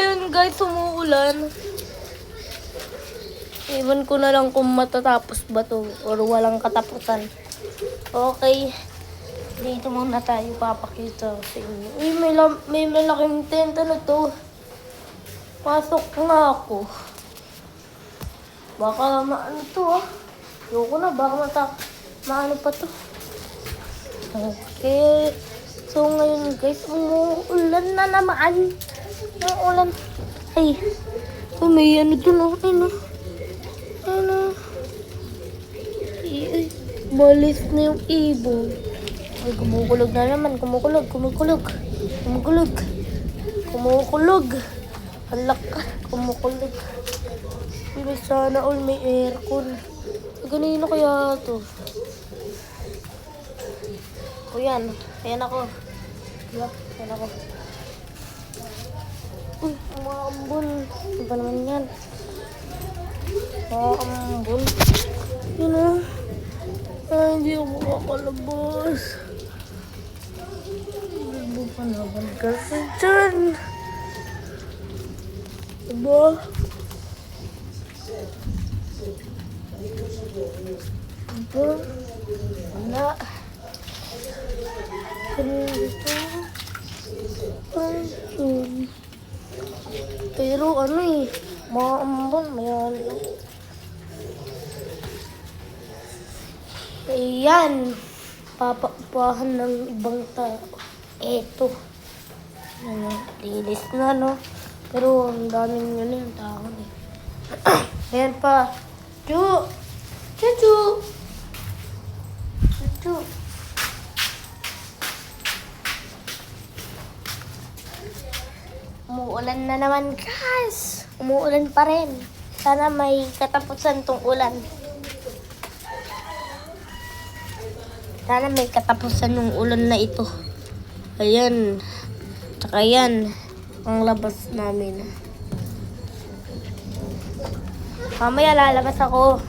ngayon guys, umuulan. Ewan ko na lang kung matatapos ba to or walang katapusan. Okay. Dito muna tayo papakita sa inyo. Uy, may malaking tent. Ano to? Pasok nga ako. Baka maano to ah. Ayoko na. Baka maano pa to. Okay. So ngayon guys, umuulan na naman. Umuulan. Ay. May ano dun oh. Ano? Ano? Balis na yung ibon. Ay, kumukulog na naman. Kumukulog. Halak ka. Kumukulog. Pero sana all may aircon. Ganino kaya to? O yan. Ayan ako. Diba? Ayan ako. Uy, umaambon. Ano ba naman yan? Umaambon. Yun ah. Ay, hindi ako makakalabas. Hindi pa naman kasi dyan. Diba? Diba? Wala. Pero ano eh, maambon, mayan. Ayan, papaupahan ng ibang tao. Eto. Linis na no. Pero ang daming ano yung tao eh. Ayan pa. Chu! Umuulan na naman guys. Umuulan pa rin. Sana may katapusan tong ulan. Sana may katapusan ng ulan na ito. Ayan. Tsaka yan. Ang labas namin. Mamaya lalabas ako.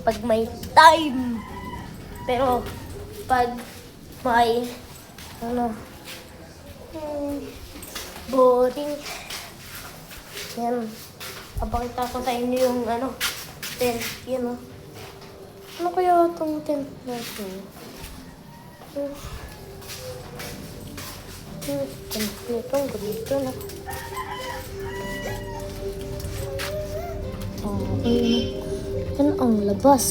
Pag may time. Pero pag may boring. Yan. Papakita ko sa inyo yung tent. Yan o. Ano kaya itong tent na ito? Tent nito, ang ganito na. Okay. Yan ang labas.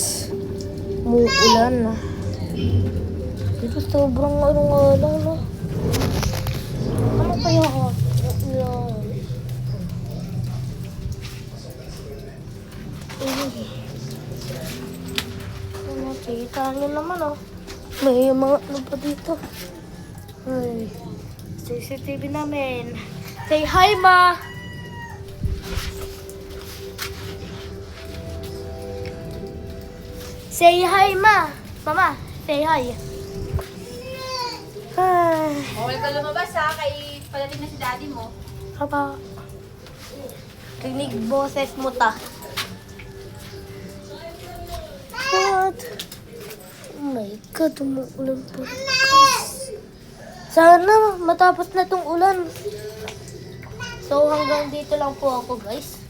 Umuulan na. Dito sobrang nga lang na. Ano kaya ako? Kita nyo naman oh. May mga ano pa dito. Ay. CCTV namin. Say hi ma! Say hi ma! Mama, say hi. Ay. Bawal ka lumabas ha, kay palating na si daddy mo. Papa. Rinig boses mo ta. What? Oh my God, umuulan po. Sana matapos na tong ulan. So hanggang dito lang po ako guys.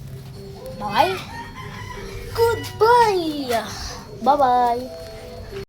Bye. Goodbye. Bye-bye.